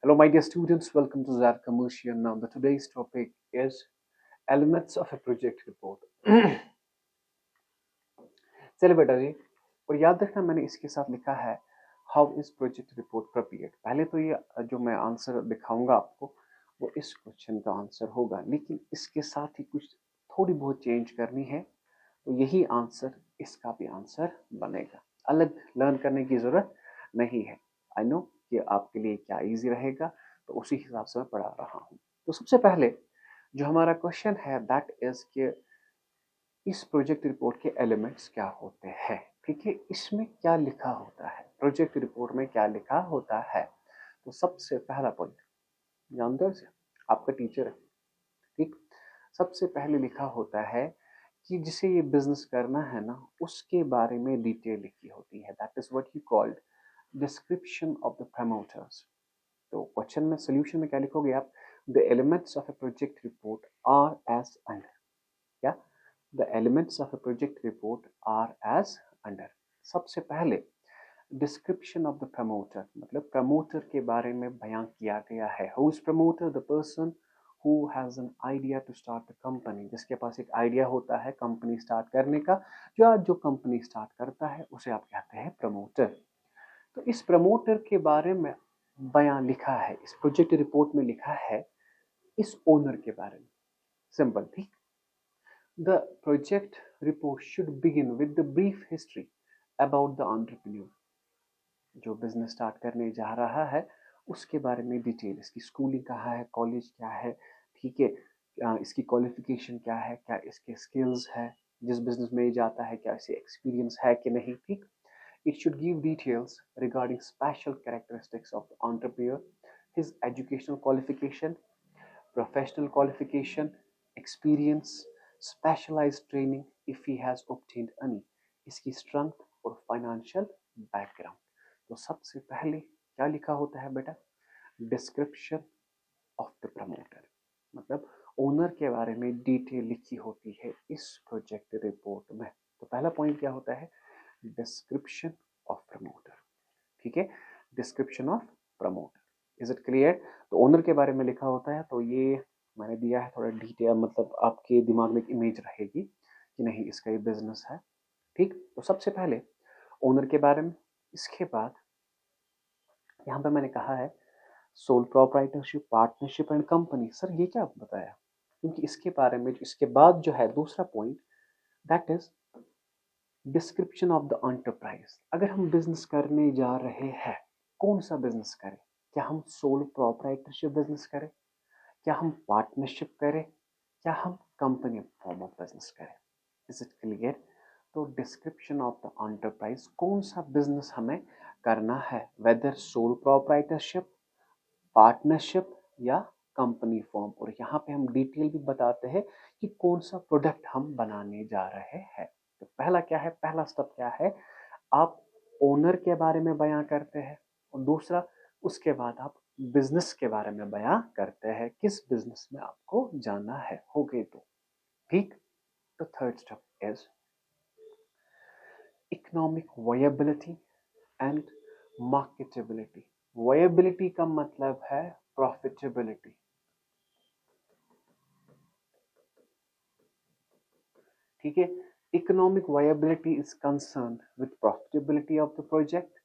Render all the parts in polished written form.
Hello, my dear students. Welcome to Zad Commercial. Now, today's topic is elements of a project report. चलिए बेटा जी, और याद रखना मैंने इसके साथ लिखा है how is project report prepared. पहले तो ये जो मैं आंसर दिखाऊंगा आपको वो इस क्वेश्चन का आंसर होगा, लेकिन इसके साथ ही कुछ थोड़ी बहुत चेंज करनी है, तो यही आंसर इसका भी आंसर बनेगा। अलग लर्न करने की जरूरत नहीं है। आई नो कि आपके लिए क्या इजी रहेगा, तो उसी हिसाब से मैं पढ़ा रहा हूँ। तो सबसे पहले जो हमारा क्वेश्चन है दैट इज कि इस प्रोजेक्ट रिपोर्ट के एलिमेंट्स क्या होते हैं। ठीक है, इसमें क्या लिखा होता है, प्रोजेक्ट रिपोर्ट में क्या लिखा होता है। तो सबसे पहला पॉइंट, जानते हो आपका टीचर है, ठीक, सबसे पहले लिखा होता है कि जिसे ये बिजनेस करना है ना, उसके बारे में डिटेल लिखी होती है। That is what you called description of the promoters. तो क्वेश्चन में सोल्यूशन में क्या लिखोगे आप, the elements of a project report are as under. क्या, the elements of a project report are as under. सबसे पहले डिस्क्रिप्शन ऑफ द प्रमोटर, मतलब प्रमोटर के बारे में बयान किया गया है। Who is promoter, the person who has an idea to start a company, जिसके पास एक आइडिया होता है कंपनी स्टार्ट करने का, जो कंपनी स्टार्ट करता है उसे आप कहते हैं प्रमोटर। तो इस प्रमोटर के बारे में बयान लिखा है, इस प्रोजेक्ट रिपोर्ट में लिखा है इस ओनर के बारे में। सिंपल, ठीक। The project report should begin with the brief history about the entrepreneur. जो बिजनेस स्टार्ट करने जा रहा है उसके बारे में डिटेल, इसकी स्कूलिंग कहाँ है, कॉलेज क्या है, ठीक है, इसकी क्वालिफिकेशन क्या है, क्या इसके स्किल्स है, जिस बिजनेस में जाता है क्या इसे एक्सपीरियंस है कि नहीं, ठीक। It should give details regarding special characteristics of the entrepreneur, his educational qualification, professional qualification, experience, specialized training if he has obtained any, इसकी strength और financial background। तो सबसे पहले क्या लिखा होता है बेटा, डिस्क्रिप्शन ऑफ द प्रमोटर, मतलब ओनर के बारे में डिटेल लिखी होती है इस प्रोजेक्ट रिपोर्ट में। तो पहला पॉइंट क्या होता है, डिस्क्रिप्शन ऑफ प्रमोटर। ठीक है, description of promoter, is it clear. तो ओनर के बारे में लिखा होता है, तो ये मैंने दिया है थोड़ा डिटेल, मतलब आपके दिमाग में एक इमेज रहेगी कि नहीं इसका ये बिजनेस है, ठीक। तो सबसे पहले ओनर के बारे में, इसके बाद यहाँ पे मैंने कहा है sole proprietorship, partnership and company. Sir ये क्या बताया, क्योंकि इसके बारे में इसके बाद जो है दूसरा point that is description of the enterprise. अगर हम बिजनेस करने जा रहे हैं, कौन सा बिजनेस करें, क्या हम सोल प्रोप्राइटरशिप बिजनेस करें, क्या हम पार्टनरशिप करें, क्या हम कंपनी फॉर्म ऑफ बिजनेस करें, इज इट क्लियर। तो डिस्क्रिप्शन ऑफ द एंटरप्राइज, कौन सा बिजनेस हमें करना है, वेदर सोल प्रोप्राइटरशिप, पार्टनरशिप या कंपनी फॉर्म। और यहाँ पे हम डिटेल भी बताते हैं कि कौन सा प्रोडक्ट हम बनाने जा रहे हैं। तो पहला क्या है, पहला स्टेप क्या है, आप ओनर के बारे में बयां करते हैं, और दूसरा उसके बाद आप बिजनेस के बारे में बयां करते हैं, किस बिजनेस में आपको जाना है। हो गए तो ठीक। तो third step is economic viability and marketability. Viability का मतलब है प्रॉफिटेबिलिटी, ठीक है। Economic viability is concerned with profitability of the project,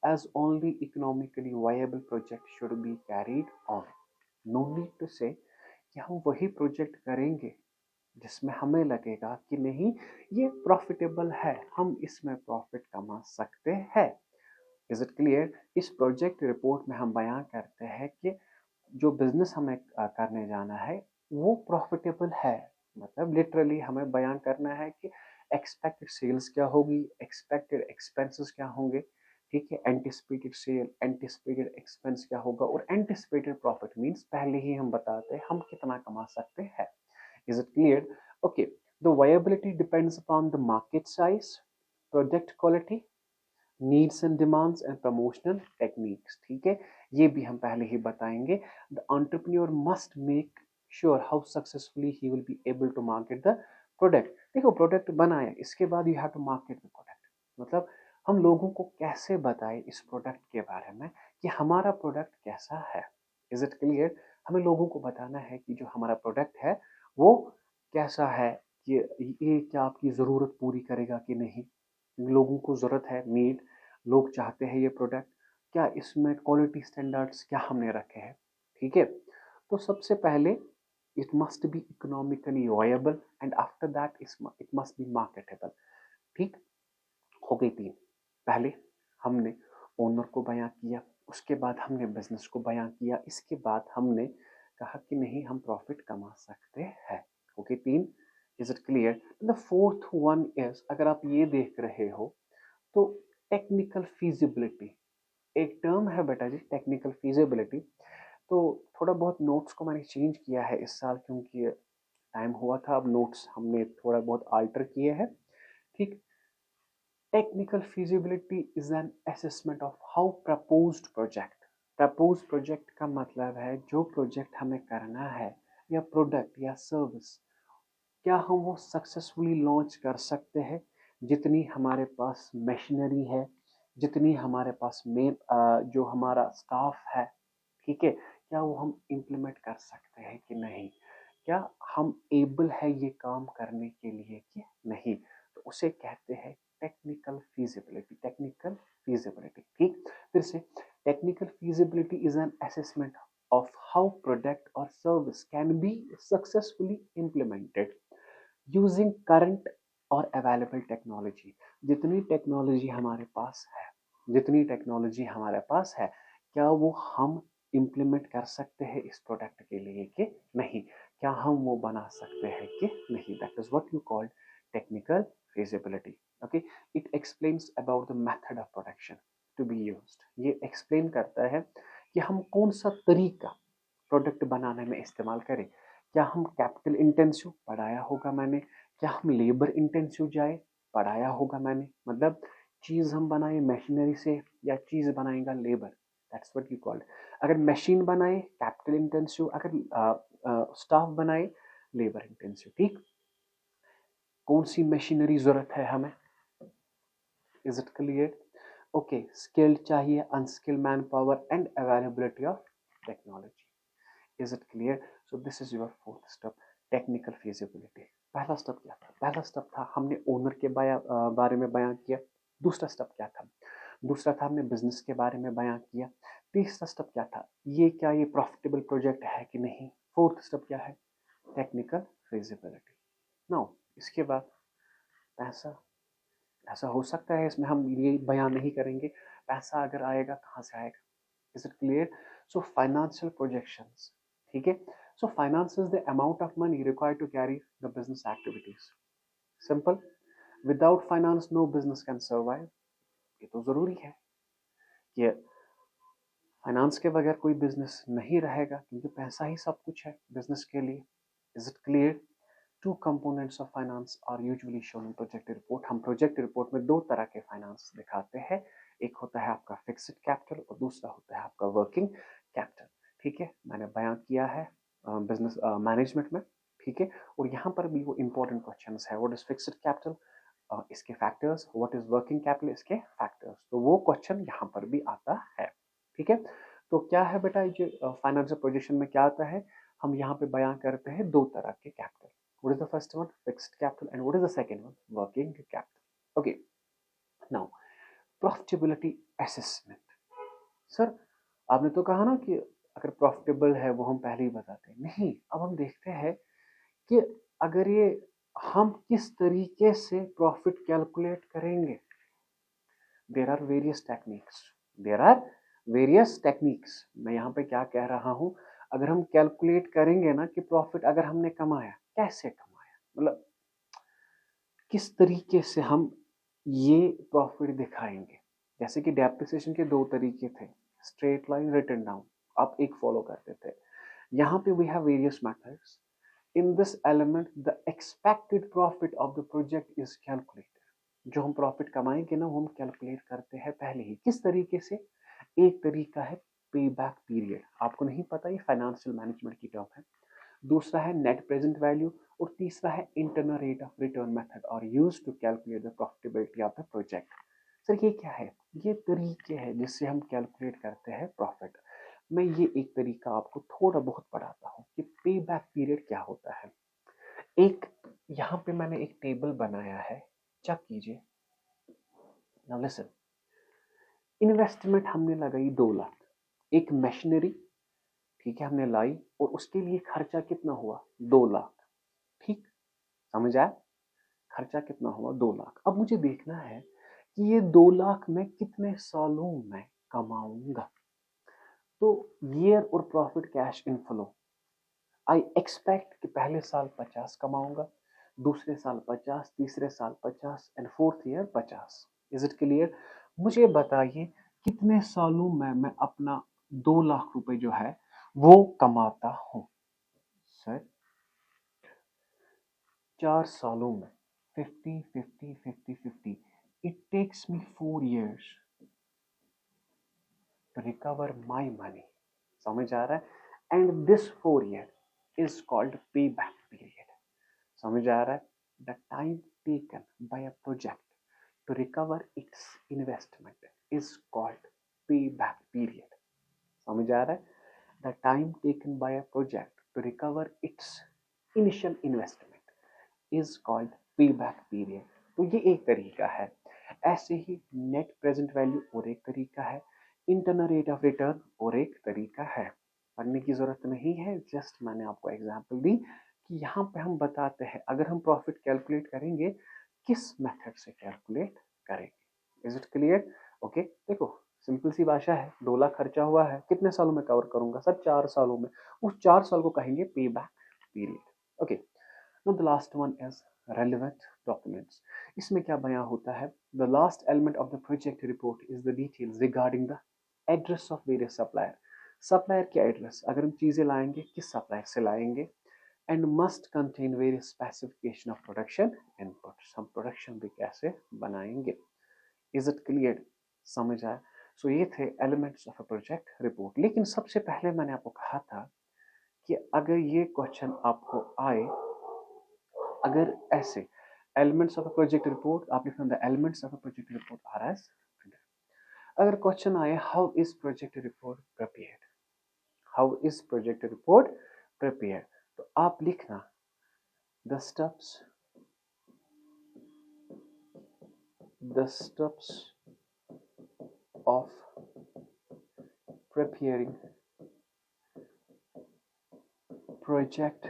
as only economically viable project should be carried on. No need to say कि हम वही project करेंगे जिसमें हमें लगेगा कि नहीं ये प्रॉफिटेबल है, हम इसमें प्रॉफिट कमा सकते हैं। Is it clear. इस प्रोजेक्ट रिपोर्ट में हम बयां करते हैं कि जो बिजनेस हमें करने जाना है वो प्रॉफिटेबल है, मतलब लिटरली हमें बयान करना है कि एक्सपेक्टेड सेल्स क्या होगी, एक्सपेक्टेड एक्सपेंसेस क्या होंगे, ठीक है, एंटिसिपेटेड सेल, एंटिसिपेटेड एक्सपेंस क्या होगा, और एंटिसिपेटेड प्रॉफिट मींस पहले ही हम बताते हैं हम कितना कमा सकते हैं। Is it clear. Okay, the viability depends upon the market size, product quality, needs and demands and promotional techniques, ठीक है, ये भी हम पहले ही बताएंगे। The entrepreneur must make sure how successfully he will be able to market the product. देखो product बनाया, इसके बाद you have to market the product, मतलब हम लोगों को कैसे बताएं इस प्रोडक्ट के बारे में कि हमारा प्रोडक्ट कैसा है। Is it clear? हमें लोगों को बताना है कि जो हमारा प्रोडक्ट है वो कैसा है, ये क्या आपकी ज़रूरत पूरी करेगा कि नहीं। लोगों को ज़रूरत है, नीड, लोग चाहते हैं ये प्रोडक्ट, क्या इसमें क्वालिटी स्टैंडर्ड्स क्या हमने रखे हैं। ठीक है, तो सबसे पहले it must be economically viable and after that it must be marketable. ठीक, हो गई तीन। पहले हमने ओनर को बयां किया, उसके बाद हमने बिजनेस को बयां किया, इसके बाद हमने कहा कि नहीं हम प्रॉफिट कमा सकते हैं। ओके, तीन। Is it clear? The fourth one is, अगर आप ये देख रहे हो तो टेक्निकल फीजिबिलिटी एक टर्म है बेटा जी, टेक्निकल फीजिबिलिटी। तो थोड़ा बहुत नोट्स को मैंने चेंज किया है इस साल, क्योंकि टाइम हुआ था, अब नोट्स हमने थोड़ा बहुत अल्टर किए हैं। ठीक, technical feasibility is an assessment of how proposed project, proposed project का मतलब है जो प्रोजेक्ट हमें करना है या प्रोडक्ट या सर्विस, क्या हम वो सक्सेसफुली लॉन्च कर सकते हैं, जितनी हमारे पास मशीनरी है, जितनी हमारे पास मेन जो हमारा स्टाफ है। ठीक है, क्या वो हम इम्प्लीमेंट कर सकते हैं कि नहीं, क्या हम एबल है ये काम करने के लिए कि नहीं। तो उसे कहते हैं टेक्निकल फीजिबिलिटी, टेक्निकल फीजिबिलिटी। ठीक, फिर से, technical feasibility is an assessment of how product or service can be successfully implemented using current और अवेलेबल टेक्नोलॉजी। जितनी टेक्नोलॉजी हमारे पास है, जितनी टेक्नोलॉजी हमारे पास है, क्या वो हम इम्प्लीमेंट कर सकते हैं इस प्रोडक्ट के लिए कि नहीं, क्या हम वो बना सकते हैं कि नहीं। That is what you called technical feasibility. Okay, it explains about the method of production to be used. ये explain करता है कि हम कौन सा तरीका प्रोडक्ट बनाने में इस्तेमाल करें। क्या हम कैपिटल इंटेंसिव, पढ़ाया होगा मैंने, क्या हम लेबर इंटेंसिव जाए, पढ़ाया होगा मैंने, मतलब चीज हम बनाए मशीनरी से या चीज बनाएगा labour, that's what you called. अगर मशीन बनाए कैपिटल इंटेंसिव, अगर स्टाफ बनाए लेबर इंटेंसिव। ठीक, कौन सी मशीनरी जरूरत है हमें, is it clear? Okay, skilled चाहिए, unskilled man power and availability of technology. Is it clear? So this is your fourth step, technical feasibility. पहला स्टेप क्या था? पहला स्टेप था हमने ओनर के बारे में बयां किया। दूसरा स्टेप क्या था? दूसरा था हमने बिजनेस के बारे में बयां किया। तीसरा स्टेप क्या था? ये प्रॉफिटेबल प्रोजेक्ट है कि नहीं। फोर्थ स्टेप क्या है? Technical feasibility. नाउ इसके बाद पैसा, ऐसा हो सकता है इसमें हम ये बयान नहीं करेंगे, पैसा अगर आएगा कहाँ से आएगा। Is it clear? So financial projections. ठीक है, so finance is the amount of money required to carry the business activities. Simple, without finance no business can survive. ये तो जरूरी है कि फाइनेंस के बगैर कोई बिजनेस नहीं रहेगा, क्योंकि पैसा ही सब कुछ है बिजनेस के लिए। Is it clear? Two components of finance are usually shown in project report. हम प्रोजेक्ट रिपोर्ट में दो तरह के फाइनेंस दिखाते हैं, एक होता है आपका फिक्स्ड कैपिटल और दूसरा होता है आपका वर्किंग कैपिटल। ठीक है, मैंने बयां किया है बिजनेस मैनेजमेंट में। ठीक है, और यहाँ पर भी वो इंपॉर्टेंट क्वेश्चन है, व्हाट इज फिक्स्ड कैपिटल, इसके factors, what is working capital, इसके फैक्टर्स। तो वो क्वेश्चन यहाँ पर भी आता है। ठीक है, तो क्या है बेटा, ये फाइनेंशियल प्रोजेक्शन में क्या आता है, हम यहाँ पे बयां करते हैं दो तरह के capital. What is the first one? Fixed capital. And what is the second one? Working capital. Okay. Now, profitability assessment. Sir, आपने तो कहा ना कि अगर प्रॉफिटेबल है वो हम पहले ही बताते हैं। नहीं, अब हम देखते हैं कि अगर ये हम किस तरीके से प्रॉफिट कैलकुलेट करेंगे। There are various techniques, there are various techniques. मैं यहाँ पे क्या कह रहा हूँ, अगर हम कैलकुलेट करेंगे ना कि प्रॉफिट अगर हमने कमाया, कैसे कमाया, मतलब किस तरीके से हम ये प्रॉफिट दिखाएंगे। जैसे कि डेप्रिसिएशन के दो तरीके थे, स्ट्रेट लाइन, रिटन डाउन, आप एक फॉलो करते थे। यहाँ पे we have various methods. In this element the expected profit of the project is calculated. जो हम प्रॉफिट कमाएंगे ना वो हम कैलकुलेट करते हैं पहले ही। किस तरीके से? एक तरीका है पे बैक पीरियड, आपको नहीं पता, ये फाइनेंशियल मैनेजमेंट की टर्म है। दूसरा है नेट प्रेजेंट वैल्यू और तीसरा है internal rate of return method और use to calculate the profitability of the project. Sir ये क्या है? ये तरीके हैं जिससे हम कैलकुलेट करते हैं प्रॉफिट। मैं ये एक तरीका आपको थोड़ा बहुत पढ़ाता हूँ कि पे बैक पीरियड क्या होता है। एक यहाँ पे मैंने एक टेबल बनाया है, चेक कीजिए। नाउ लिसन, इन्वेस्टमेंट हमने लगाई 2 लाख, एक मशीनरी, ठीक है, हमने लाई और उसके लिए खर्चा कितना हुआ 2 लाख, ठीक, समझ आया? खर्चा कितना हुआ 2 लाख। अब मुझे देखना है कि ये 2 लाख मैं कितने सालों में कमाऊंगा। तो ईयर और profit cash inflow, I expect कि पहले साल 50 कमाऊंगा, दूसरे साल 50, तीसरे साल 50 and fourth year 50। Is it clear? मुझे बताइए कितने सालों में मैं अपना 2 लाख रुपए जो है वो कमाता हूं। सर 4 सालों में 50 50 50 50, it takes me 4 years to recover my money। समझ आ रहा है? And this 4 year is called payback period. समझ आ रहा है? The time taken by a project to recover its investment is called payback period. समझ आ रहा है? The time taken by a project to recover its initial investment is called payback period. तो ये एक तरीका है। ऐसे ही नेट प्रेजेंट वैल्यू और एक तरीका है, इंटरनल रेट ऑफ रिटर्न और एक तरीका है। पढ़ने की जरूरत नहीं है, जस्ट मैंने आपको एग्जांपल दी कि यहाँ पे हम बताते हैं अगर हम प्रॉफिट कैलकुलेट करेंगे किस मेथड से कैलकुलेट करेंगे। Is it clear? ओके, देखो सिंपल सी भाषा है, 2 लाख खर्चा हुआ है, कितने सालों में कवर करूंगा सर? 4 सालों में। उस 4 साल को कहेंगे पे back period. Okay, now the last one is relevant documents। इसमें क्या बयां होता है? The last element of the project report is the details regarding the address of various supplier। Supplier के एड्रेस, अगर हम चीजें लाएंगे किस सप्लायर से लाएंगे, and must contain various specification of production inputs, हम प्रोडक्शन भी कैसे बनाएंगे। Is it clear? समझ आया? सो ये the elements of a project report. लेकिन सबसे पहले मैंने आपको कहा था कि अगर ये क्वेश्चन आपको आए, अगर ऐसे elements of a project report, आप लिखना the elements of a project report are as under। अगर क्वेश्चन आए how is project report prepared, how is project report prepared, तो आप लिखना the steps of preparing project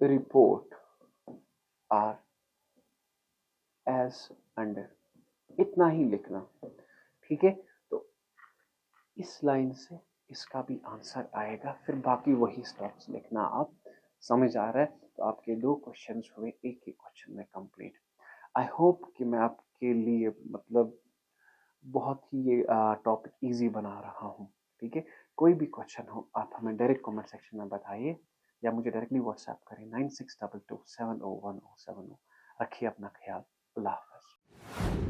report are as under। इतना ही लिखना, ठीक है? तो इस लाइन से इसका भी आंसर आएगा, फिर बाकी वही स्टेप्स लिखना आप। समझ आ रहा है? तो आपके 2 क्वेश्चंस हुए एक ही क्वेश्चन में कंप्लीट। आई होप कि मैं आपके लिए मतलब बहुत ही ये टॉपिक इजी बना रहा हूँ, ठीक है? कोई भी क्वेश्चन हो आप हमें डायरेक्ट कमेंट सेक्शन में बताइए या मुझे डायरेक्टली व्हाट्सएप करें 9622701070। रखिए अपना ख्याल। अल्लाह हाफ़िज़।